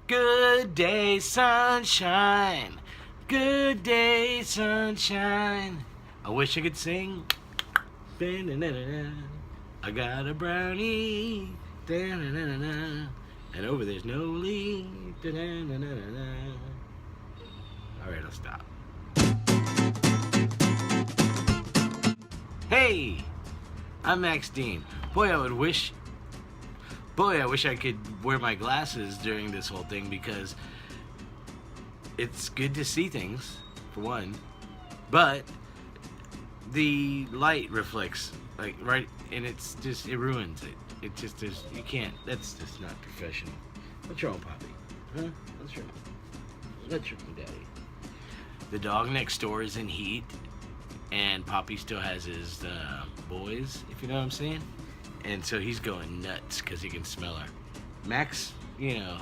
Good day, sunshine. Good day, sunshine. I wish I could sing. I got a brownie. And over there's no leaf. Alright, I'll stop. Hey! I'm Max Dean. Boy, I wish I could wear my glasses during this whole thing, because it's good to see things, for one, but the light reflects, like, right, and it ruins it. It just, you can't, that's just not professional. What's wrong, Poppy? Huh? What's wrong? What's wrong, Daddy? The dog next door is in heat, and Poppy still has his boys, if you know what I'm saying. And so he's going nuts because he can smell her. Max, you know,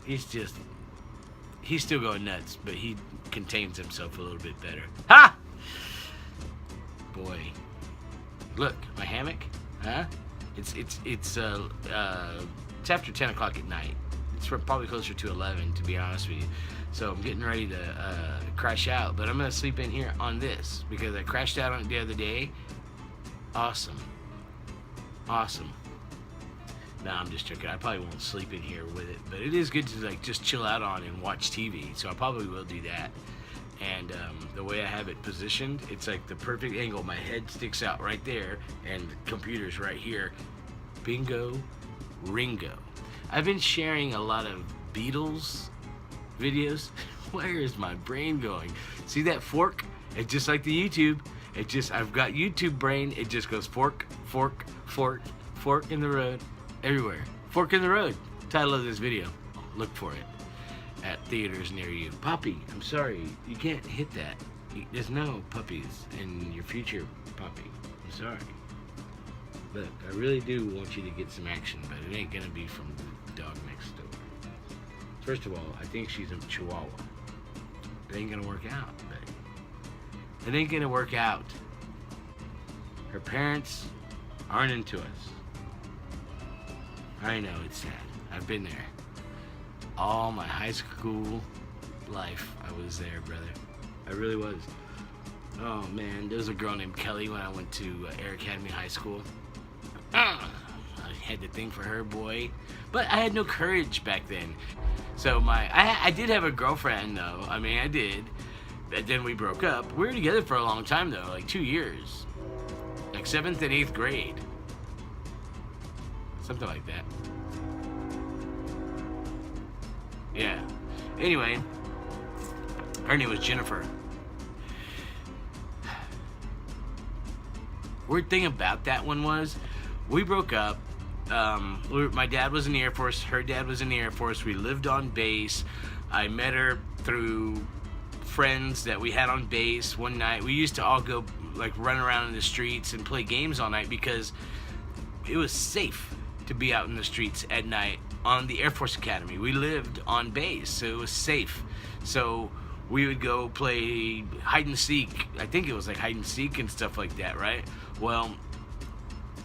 he's still going nuts, but he contains himself a little bit better. Ha! Boy, look, my hammock, huh? It's after 10 o'clock at night. It's probably closer to 11, to be honest with you. So I'm getting ready to crash out, but I'm gonna sleep in here on this because I crashed out on it the other day. Awesome. Nah, I'm just joking. I probably won't sleep in here with it, but it is good to like just chill out on and watch TV. So I probably will do that. And the way I have it positioned, it's like the perfect angle. My head sticks out right there, and the computer's right here. Bingo, Ringo. I've been sharing a lot of Beatles videos. Where is my brain going? See that fork? It's just like the YouTube. I've got YouTube brain. It just goes fork, fork, fork, fork in the road, everywhere. Fork in the road. Title of this video. Look for it at theaters near you. Poppy, I'm sorry, you can't hit that. There's no puppies in your future, Poppy. I'm sorry. Look, I really do want you to get some action, but it ain't gonna be from the dog next door. First of all, I think she's a Chihuahua. It ain't gonna work out, baby. It ain't gonna work out. Her parents aren't into us. I know, it's sad. I've been there. All my high school life, I was there, brother. I really was. Oh man, there was a girl named Kelly when I went to Air Academy High School. I had to think for her, boy. But I had no courage back then. So I did have a girlfriend, though. I mean, I did. But then we broke up. We were together for a long time, though, like 2 years. Like 7th and 8th grade. Something like that. Yeah. Anyway, her name was Jennifer. Weird thing about that one was, we broke up. My dad was in the Air Force. Her dad was in the Air Force. We lived on base. I met her through friends that we had on base. One night we used to all go like run around in the streets and play games all night because it was safe to be out in the streets at night on the Air Force Academy. We lived on base, so it was safe. So we would go play hide and seek. I think it was like hide and seek and stuff like that, right? Well,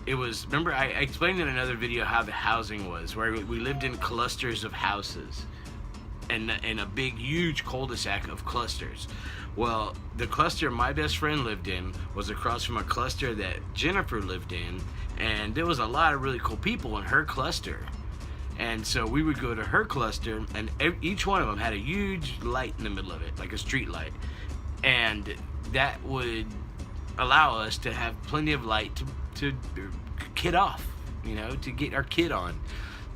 it was, remember I explained in another video how the housing was, where we lived in clusters of houses. And a big, huge cul-de-sac of clusters. Well, the cluster my best friend lived in was across from a cluster that Jennifer lived in, and there was a lot of really cool people in her cluster. And so we would go to her cluster, and each one of them had a huge light in the middle of it, like a street light. And that would allow us to have plenty of light to kid off, you know, to get our kid on.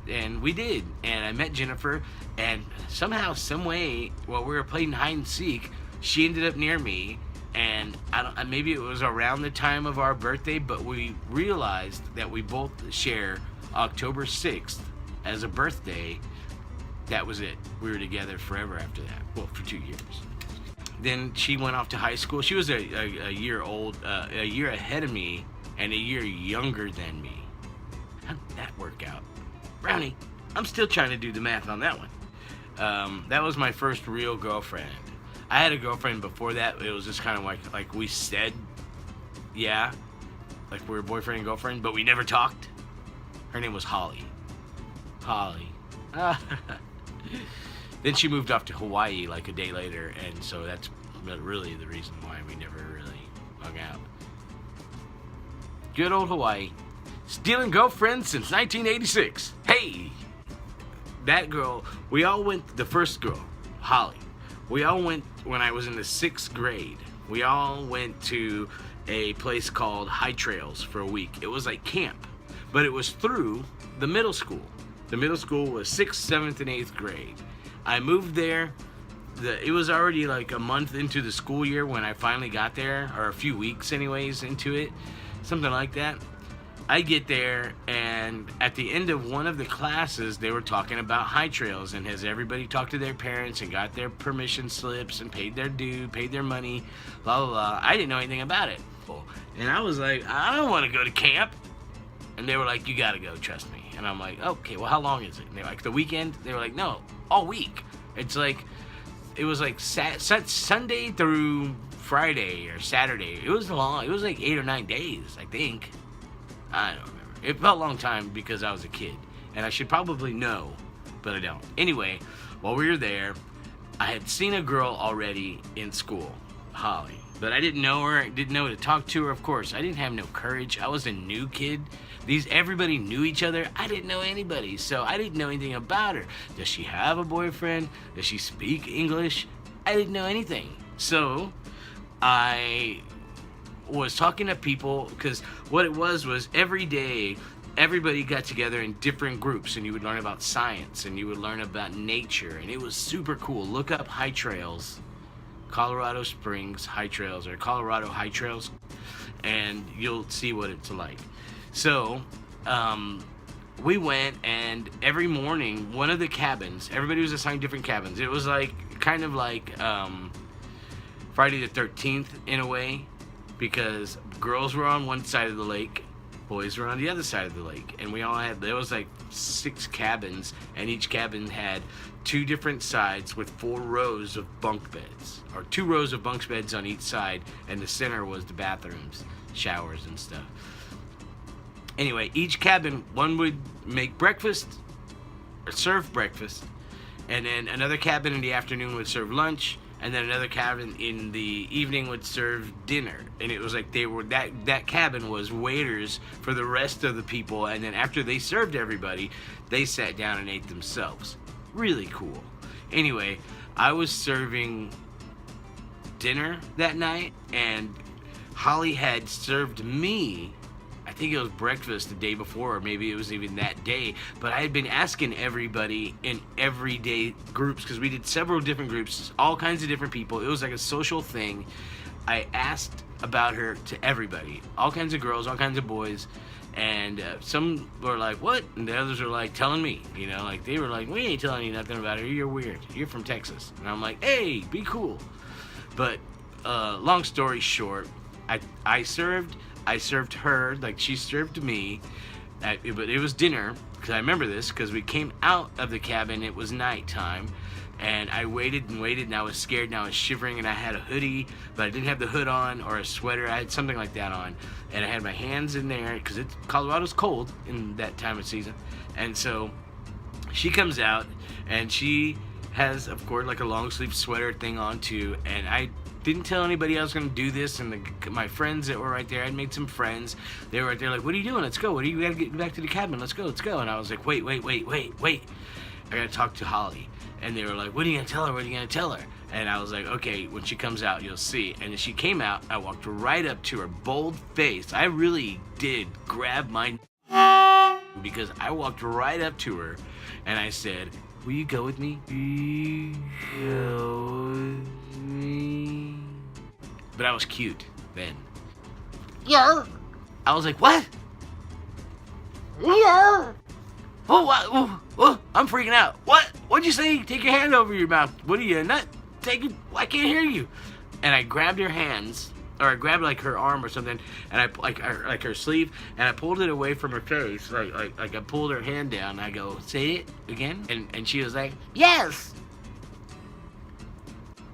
And we did, and I met Jennifer, and somehow, some way, while we were playing hide and seek, she ended up near me, and maybe it was around the time of our birthday, but we realized that we both share October 6th as a birthday. That was it. We were together forever after that. Well, for 2 years. Then she went off to high school. She was a year ahead of me, and a year younger than me. How did that work out? Brownie, I'm still trying to do the math on that one. That was my first real girlfriend. I had a girlfriend before that. It was just kind of like we said, yeah, like we were boyfriend and girlfriend, but we never talked. Her name was Holly. Then she moved off to Hawaii like a day later, and so that's really the reason why we never really hung out. Good old Hawaii. Stealing girlfriends since 1986. Hey! That girl, we all went, the first girl, Holly, we all went when I was in the 6th grade. We all went to a place called High Trails for a week. It was like camp, but it was through the middle school. The middle school was 6th, 7th, and 8th grade. I moved there. It was already like a month into the school year when I finally got there, or a few weeks anyways into it, something like that. I get there, and at the end of one of the classes, they were talking about High Trails, and has everybody talked to their parents and got their permission slips and paid their due, paid their money, blah, blah, blah. I didn't know anything about it. And I was like, I don't want to go to camp. And they were like, you got to go, trust me. And I'm like, okay, well, how long is it? And they're like, the weekend? They were like, no, all week. It was like Sunday through Friday or Saturday. It was long. It was like 8 or 9 days, I think. I don't remember. It felt a long time because I was a kid. And I should probably know, but I don't. Anyway, while we were there, I had seen a girl already in school, Holly. But I didn't know her, didn't know to talk to her, of course. I didn't have no courage. I was a new kid. Everybody knew each other. I didn't know anybody, so I didn't know anything about her. Does she have a boyfriend? Does she speak English? I didn't know anything. So I was talking to people, because what it was every day everybody got together in different groups, and you would learn about science, and you would learn about nature, and it was super cool. Look up High Trails, Colorado Springs High Trails, or Colorado High Trails, and you'll see what it's like. So we went, and every morning, one of the cabins, everybody was assigned different cabins. It was like kind of like Friday the 13th in a way, because girls were on one side of the lake, boys were on the other side of the lake, and we all had, there was like 6 cabins, and each cabin had 2 different sides with 4 rows of bunk beds, or 2 rows of bunk beds on each side, and the center was the bathrooms, showers and stuff. Anyway, each cabin, one would make breakfast, or serve breakfast, and then another cabin in the afternoon would serve lunch, and then another cabin in the evening would serve dinner. And it was like they were, that cabin was waiters for the rest of the people, and then after they served everybody, they sat down and ate themselves. Really cool. Anyway, I was serving dinner that night, and Holly had served me, I think it was breakfast the day before, or maybe it was even that day, but I had been asking everybody in everyday groups, because we did several different groups, all kinds of different people. It was like a social thing. I asked about her to everybody, all kinds of girls, all kinds of boys, and some were like, what? And the others were like, telling me, you know, like they were like, we ain't telling you nothing about her, you're weird, you're from Texas. And I'm like, hey, be cool. But long story short, I served her like she served me, but it was dinner, because I remember this, because we came out of the cabin, it was nighttime, and I waited and waited, and I was scared, and I was shivering, and I had a hoodie, but I didn't have the hood on, or a sweater. I had something like that on, and I had my hands in there, because Colorado's cold in that time of season. And so she comes out, and she has, of course, like a long sleeve sweater thing on too, and I didn't tell anybody I was going to do this, and my friends that were right there, I'd made some friends, they were right there like, what are you doing? Let's go. We got to get back to the cabin. Let's go. And I was like, wait. I got to talk to Holly. And they were like, what are you going to tell her? And I was like, okay, when she comes out, you'll see. And as she came out, I walked right up to her, bold face. I really did grab my because I walked right up to her, and I said, will you go with me? Will you go with me? But I was cute then. Yeah. I was like, what? Yeah. Oh, what? Oh, I'm freaking out. What? What'd you say? Take your hand over your mouth. What are you, nut? I can't hear you. And I grabbed her hands, or I grabbed like her arm or something, and I like her sleeve, and I pulled it away from her face, like I pulled her hand down. And I go, say it again, and she was like, yes.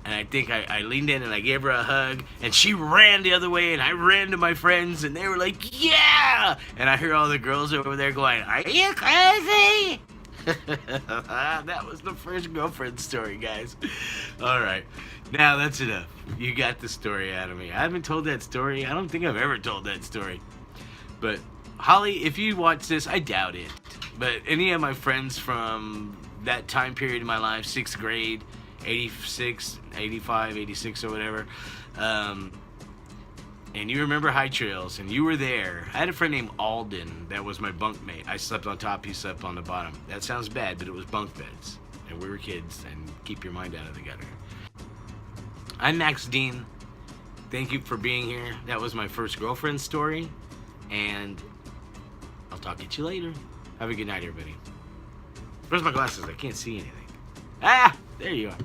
And I think I leaned in and I gave her a hug, and she ran the other way, and I ran to my friends, and they were like, yeah! And I hear all the girls over there going, are you crazy? That was the first girlfriend story, guys. All right. Now that's enough. You got the story out of me. I haven't told that story. I don't think I've ever told that story. But Holly, if you watch this, I doubt it. But any of my friends from that time period in my life, 6th grade, 86, 85, 86 or whatever, and you remember High Trails, and you were there. I had a friend named Alden that was my bunkmate. I slept on top, he slept on the bottom. That sounds bad, but it was bunk beds. And we were kids, and keep your mind out of the gutter. I'm Max Dean. Thank you for being here. That was my first girlfriend story, and I'll talk at you later. Have a good night, everybody. Where's my glasses? I can't see anything. Ah! There you are.